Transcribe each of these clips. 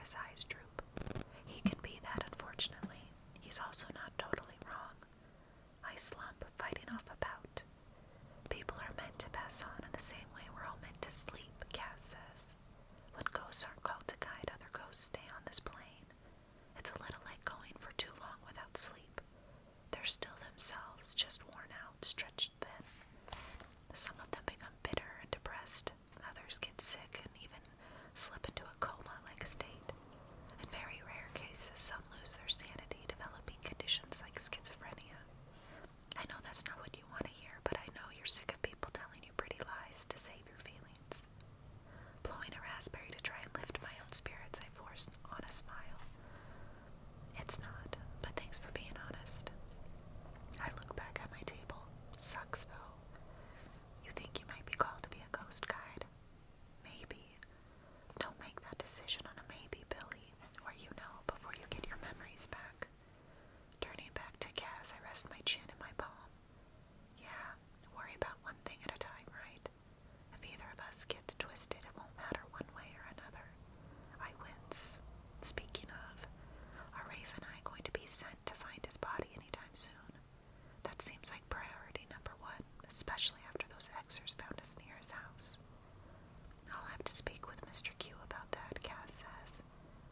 his eyes droop. He can be that, unfortunately. He's also not totally wrong. I slump, fighting off a bout. People are meant to pass on in the same way we're all meant to sleep, Cass says. When ghosts aren't called to guide, other ghosts stay on this plane. It's a little like going for too long without sleep. They're still themselves, just worn out, stretched thin. Some of them become bitter and depressed. Others get sick and even slip into a coma-like state. In very rare cases, some lose their sanity, developing conditions like schizophrenia. I know that's not what you want to hear, but I know you're sick of people telling you pretty lies to save your feelings. Blowing a raspberry to try and lift my own spirits, I forced on a smile. It's not, but thanks for being honest. I look back at my table. Sucks, though. You think you might be called to be a ghost guide? Maybe. Don't make that decision on a maybe, Billy, or you know before you get your memories back. Turning back to Cass, I rest my chin in my palm. Yeah, worry about one thing at a time, right? If either of us gets twisted, it won't matter one way or another. I wince. Speaking of, are Rafe and I going to be sent to find his body anytime soon? That seems like priority number one, especially after those Xers found us near his house. I'll have to speak with Mr. Q about that, Cass says.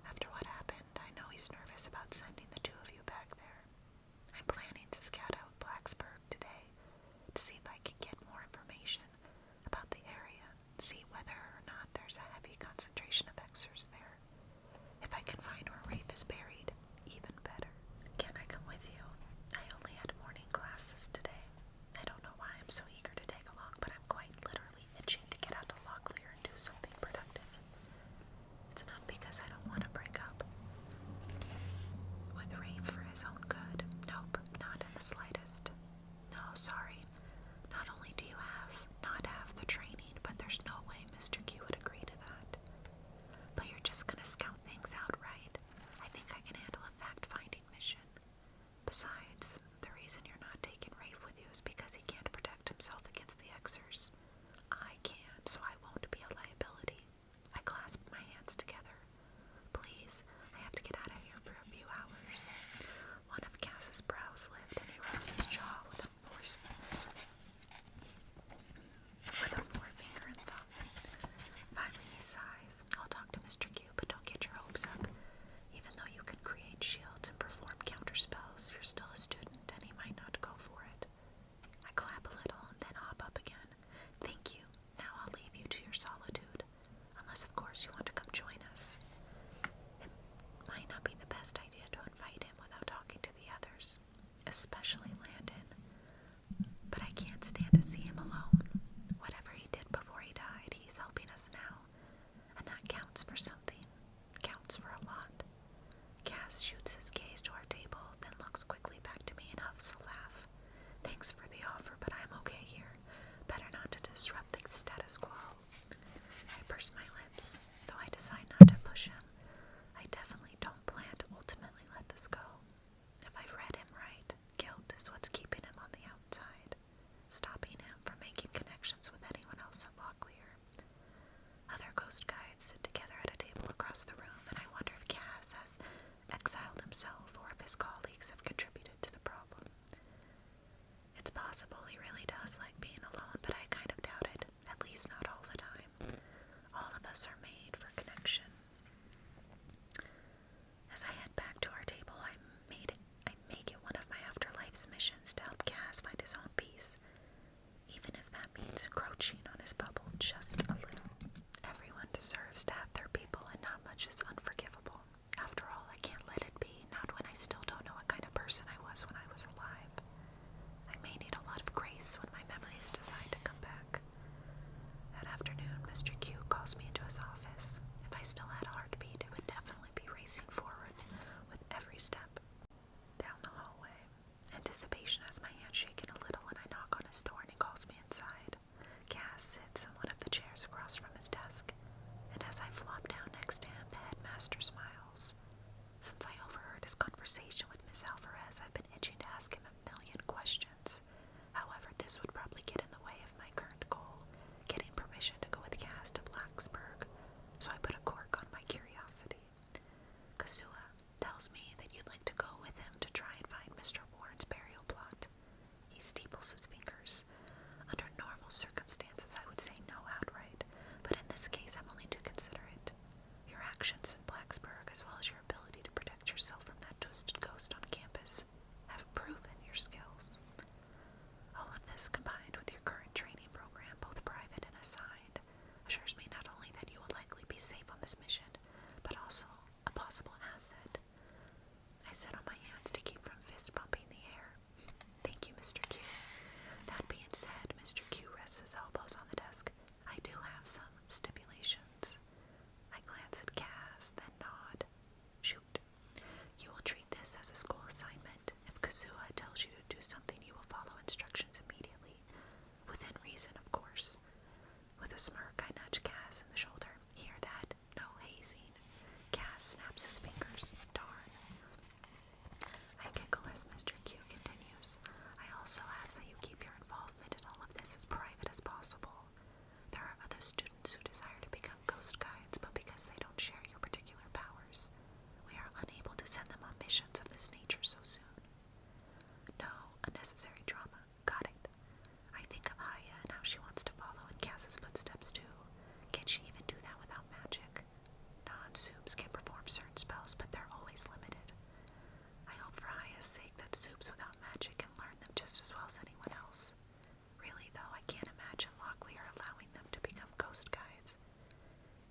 After what happened, I know he's nervous about sending the two of you back there. I'm planning to scout out Blacksburg today to see if I can get more information about the area, see whether or not there's a heavy concentration of Xers there. If I can find where Rafe is buried, even better. Can I come with you? I only had morning classes today. I don't know why I'm so eager to take along, but I'm quite literally itching to get out to Locklear and do something productive. It's not because I don't want to break up with Rafe for his own good. Nope, not in the slightest. No, sorry. Not only do you not have the training, but there's no way Mr. Q would agree to that. But you're just gonna scout things out, right? I think I can handle a fact-finding mission. Besides, the reason you're not taking Rafe with you is because he can't protect himself against the Xers. I can, so I won't be a liability. I clasp my hands together. Please, I have to get out of here for a few hours. One of Cass's brows lift and he rubs his jaw with a forefinger and thumb. Finally he sighs. I'll talk to Mr. Q, but don't get your hopes up. Even though you can create shields and perform counterspells, you're still a student and he might not go for it. I clap a little and then hop up again. Thank you. Now I'll leave you to your solitude. Unless, of course, you want to come join us. It might not be the best idea to invite him without talking to the others, especially Landon. But I can't stand to see him alone. Whatever he did before he died, he's helping us now. And that counts for something. Counts for a lot. Cass shoots his gaze to our table, then looks quickly back to me and huffs a laugh. Thanks for the offer, but I'm okay here. Better not to disrupt the status quo. I purse my lips. Though I decide not to push him, I definitely don't plan to ultimately let this go. If I've read him right, guilt is what's keeping him on the outside, stopping him from making connections with anyone else at Locklear. Other ghost guides sit together at a table across the room, and I wonder if Cass has exiled himself or if his colleagues have contributed to the problem. It's possible he really does like being alone, but I kind of doubt it, at least not all the time. All of us are made for connection. As I head back to our table, I make it one of my afterlife's missions to help Cass find his own peace, even if that means encroaching on his bubble just a little. Everyone deserves to have their people, and not much is unforgivable. After all, I can't let it be, not when I still don't know what kind of person I was when I was alive. I may need a lot of grace when my memories decide to come back. That afternoon, Mr. Q calls me into his office. If I still had a heartbeat, it would definitely be racing forward with every step down the hallway. Anticipation has my hand shaken a little when I knock on his door and he calls me inside. Cass sits in one of the chairs across from his desk, and as I flop down next to him, the headmaster smiles. Since I overheard his conversation with Miss Alvarez, I've been itching to ask him a million questions. However, this would probably get in the way of my current goal, getting permission to go with Cass to Blacksburg, so I put a cork on my curiosity. this as a school assignment. If Kazuha tells you to do something, you will follow instructions immediately. Within reason, of course. With a smirk, I nudge Kaz in the shoulder. Hear that? No hazing. Kaz snaps his fingers. Darn. I giggle as Mr. Q continues. I also ask that you keep your involvement in all of this as private as possible. There are other students who desire to become ghost guides, but because they don't share your particular powers, we are unable to send them on missions of this nature so soon. No unnecessary drama. Got it. I think of Haya and how she wants to follow in Kaz's footsteps too. Can she even do that without magic? Non-soups can perform certain spells, but they're always limited. I hope for Haya's sake that soups without magic can learn them just as well as anyone else. Really, though, I can't imagine Locklear allowing them to become ghost guides.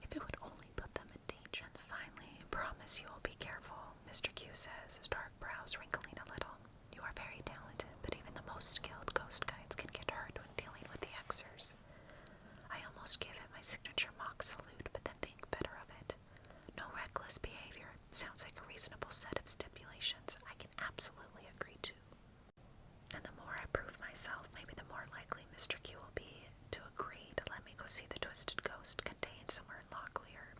If it would only put them in danger. And finally, promise you will be careful, Mr. Q says, his dark brows wrinkling a little. You are very talented, but even the most skilled ghost guides can get hurt when dealing with the Xers. I almost give it my signature mock salute, but then think better of it. No reckless behavior. Sounds like a reasonable set of stipulations I can absolutely agree to. And the more I prove myself, maybe the more likely Mr. Q will be to agree to let me go see the twisted ghost contained somewhere in Locklear.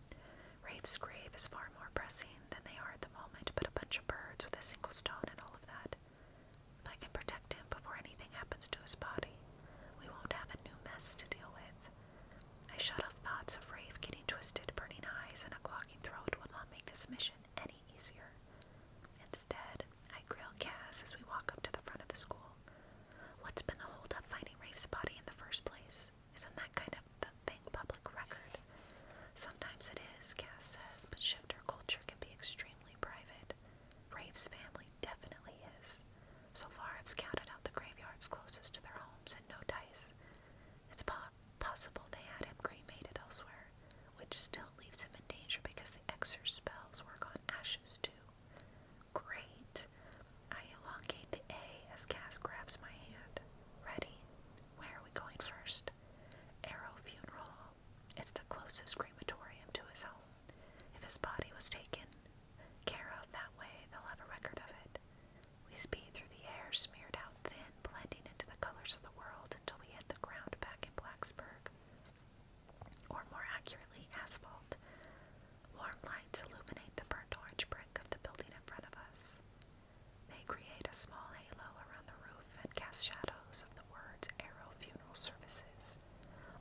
Rafe's grave is far more pressing than they are at the moment, but a bunch of birds with a single stone and all of that. If I can protect him before anything happens to his body, we won't have a new mess to deal with. I shut off thoughts of Rafe getting twisted, burning eyes, and a clogging throat will not make this mission any easier. Instead, I grill Kaz as we walk up to the front of the school. What's been the hold up finding Rafe's body in the first place? Isn't that kind of the thing public record? Sometimes it is, Kaz says, but shifter culture can be extremely private. Rafe's family definitely is. So far, I've scouted out the graveyards closest to their homes and no dice. It's possible they had him cremated elsewhere, which still leaves him in danger because the Xer spells work on ashes too. Great. I elongate the A as Kaz grabs my hand. Ready? Where are we going first? Arrow Funeral Home. It's the closest crematorium to his home. If his body was taken care of that way, they'll have a record of it. We speed through the air, smeared out thin, blending into the colors of the world until we hit the ground back in Blacksburg. Or more accurately, asphalt. Warm lights illuminate the burnt orange brick of the building in front of us. They create a small halo around the roof and cast shadows of the words Arrow Funeral Services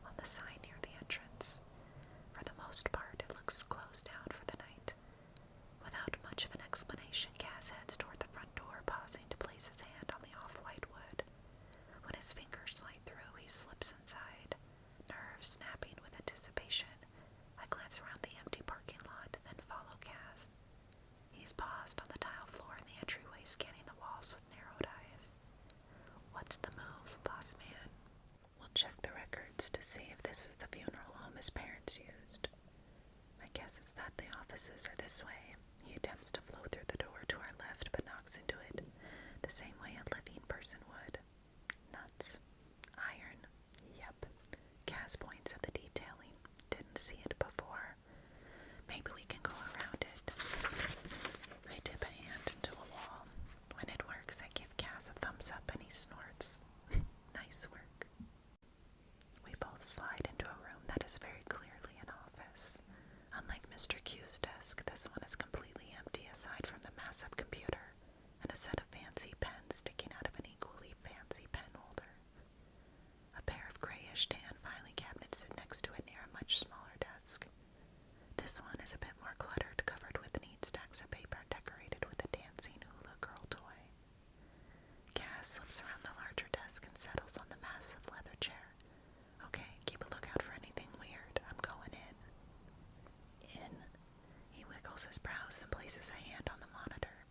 on the sign near the entrance. For the most part, it looks closed down for the night. Without much of an explanation, Kaz heads toward the front door, pausing to place his hand on the off-white wood. When his fingers slide through, he slips inside, nerves snapping with anticipation. I glance around the empty parking lot, then follow Kaz. He's paused on the tile floor in the entryway, scanning the walls with narrowed eyes. What's the move, boss man? We'll check the records to see if this is the funeral home his parents used. My guess is that the offices are this way. He attempts to flow through the door to our left, but knocks into it the same way a living person would. Nuts. Iron. Yep. Kaz points at the detailing. Didn't see it before. Maybe we can go around it. I dip a hand into a wall. When it works, I give Kaz a thumbs up and he snorts. Nice work. We both slide into a room that is very clearly an office. Unlike Mr. Q's desk, this one is completely empty aside from the massive computer and a set of fancy pens sticking out of an equally fancy pen holder. A pair of grayish tan filing cabinets sit next to it near a much smaller desk. This one is a bit more cluttered, covered with neat stacks of paper decorated with a dancing hula girl toy. Kaz slips around the larger desk and settles on the massive leather chair. Okay, keep a lookout for anything weird. I'm going in. In? He wiggles his brows, then places a hand on the monitor.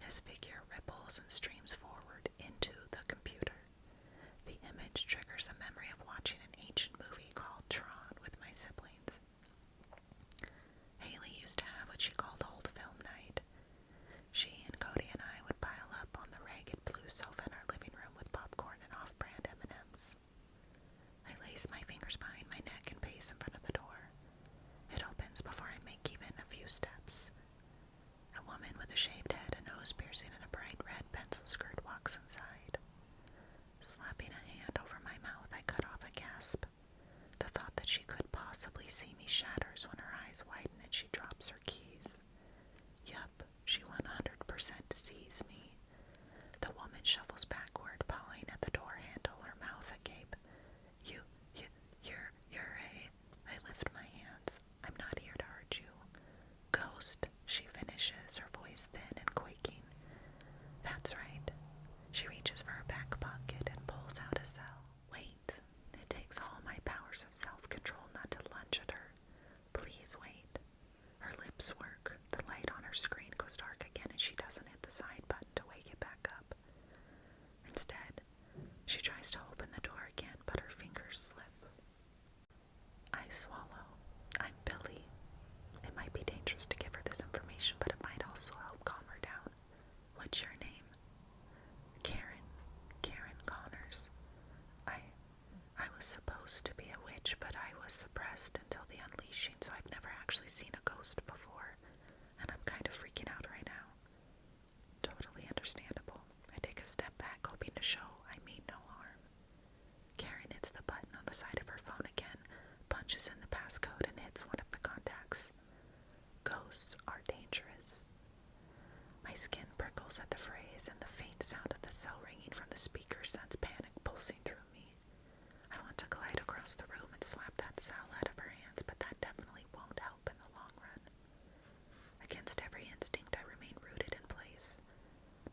His figure ripples and streams forward into the computer. The image triggers a memory of watching an ancient movie called Tron with my siblings. Haley used to have what she called old film night. She and Cody and I would pile up on the ragged blue sofa in our living room with popcorn and off-brand M&Ms. I lace my fingers behind my neck and pace in front of the door. It opens before I make even a few steps. A woman with a shaved head, a nose piercing, she could possibly see me shatters when her eyes widen and she drops her keys. Yup, she 100% sees me. The woman shuffles backward, pawing at the door handle, her mouth agape. You're a... I lift my hands. I'm not here to hurt you. Ghost, she finishes, her voice thin and quaking. That's right. She reaches for her back pocket and pulls out a cell. Wait. It takes all my powers of self-control not to lunge at her. Please wait. Her lips work. The light on her screen goes dark again and she doesn't hit the side button to wake it back up. Instead, she tries to open the door again, but her fingers slip. I swallow. I'm Billy. It might be dangerous to give her this information, but it might also help calm her down. What's your name? Karen Connors. I was supposed to be a witch, but I was suppressed until the unleashing, so I've never actually seen a ghost before, and I'm kind of freaking out right now. Totally understandable. I take a step back, hoping to show I mean no harm. Karen hits the button on the side of her phone again, punches in the passcode, and hits one of the contacts. Ghosts are dangerous. My skin prickles at the phrase, and the faint sound of the cell ringing from the speaker sends panic pulsing through me. I want to glide across the room and slap that cell out of her hands, but that definitely won't help in the long run. Against every instinct, I remain rooted in place.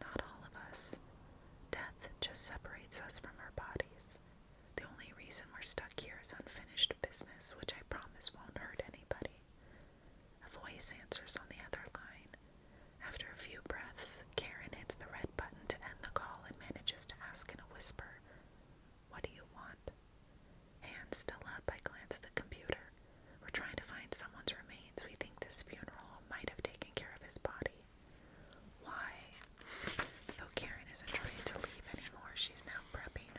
Not all of us. Death just separates us from our bodies. The only reason we're stuck here is unfinished business, which I promise won't hurt anybody. A voice answers on the other line. After a few breaths, Karen hits the red button to end the call and manages to ask in a whisper, "What do you want?" Hands still up, I glance at the computer. We're trying to find someone's remains. We think this funeral home might have taken care of his body. Why? Though Karen isn't trying to leave anymore, she's now propping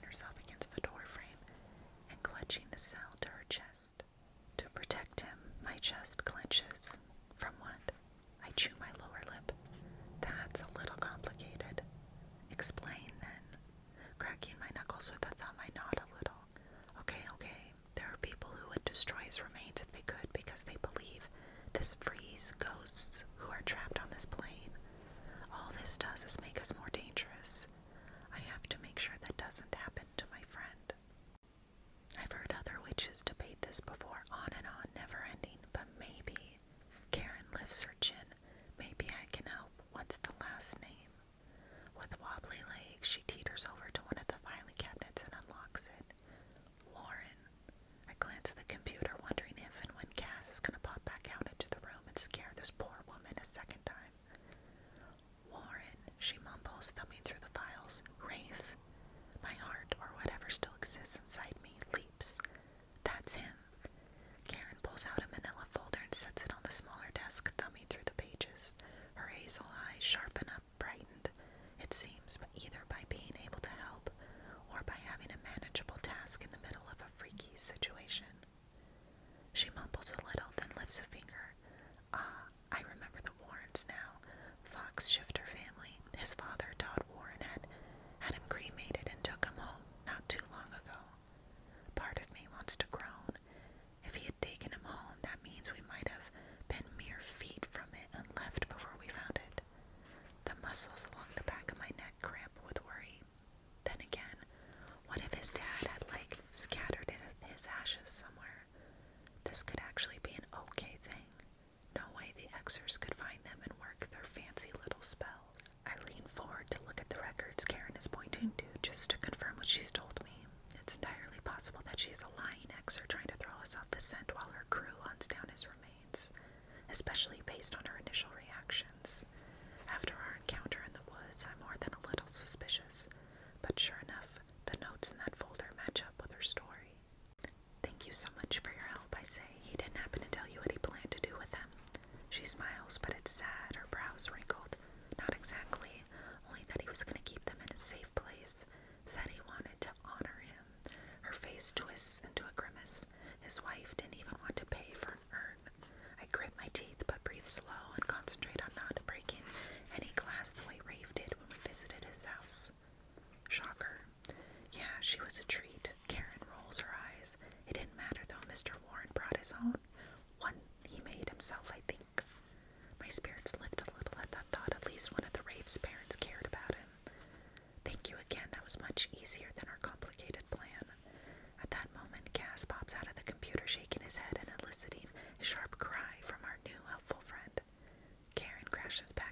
herself against the doorframe and clutching the cell to her chest. To protect him, my chest clenches. From what? I chew my lower lip. That's a little complicated. Explain, then. Cracking my knuckles with a thumb, I nod a little. Okay. There are people who would destroy his remains if they could because they believe this frees ghosts who are trapped on this plane. All this does is make us more dangerous. I have to make sure that doesn't happen to my friend. I've heard other witches debate this before, on and on, never ending, but maybe. Karen lifts her chin. Maybe I can help. What's the last name? With wobbly legs, she teeters over to one of the filing cabinets and unlocks it. Warren. I glance at the computer, wondering if and when Cass is going to pop back out into the room and scare this poor woman a second time. Warren, she mumbles, thumbing through the files. Rafe. My heart, or whatever still exists inside me, leaps. That's him. Karen pulls out a manila folder and sets it on the smaller desk, thumbing through the pages. Her hazel eyes sharpen up, brightened, it seems, but either by being able to help or by having a manageable task in the middle of a freaky situation. She mumbles a little, then lifts a finger. I remember the Warrens now. Fox shifter family. His father, Todd Warren, had him cremated and took him home not too long ago. Part of me wants to groan. If he had taken him home, that means we might have been mere feet from it and left before we found it. The muscles along the back of my neck cramp with worry. Then again, what if his dad had, scattered his ashes somewhere? This could actually be an okay thing. No way the Xers could find them and work their fancy little spells. I lean forward to look at the records Karen is pointing to, just to confirm what she's told me. It's entirely possible that she's a lying Xer trying to throw us off the scent while her crew hunts down his remains, especially based on her initial reactions. After our encounter in the woods, I'm more than a little suspicious, but sure enough, the notes in that folder match up with her story. Thank you so much for your help, I say. He didn't happen to tell you what he planned to do with them. She smiles, but it's sad, her brows wrinkled. Not exactly, only that he was going to keep them in a safe place. Said he wanted to honor him. Her face twists into a grimace. His wife didn't even want to pay for an urn. I grit my teeth, but breathe slow and concentrate on not breaking any glass the way Rafe did when we visited his house. Shocker. Yeah, she was a treat. Karen rolls her eyes. his own. One he made himself, I think. My spirits lifted a little at that thought. At least one of the Wraith's parents cared about him. Thank you again. That was much easier than our complicated plan. At that moment, Cass pops out of the computer, shaking his head and eliciting a sharp cry from our new helpful friend. Karen crashes back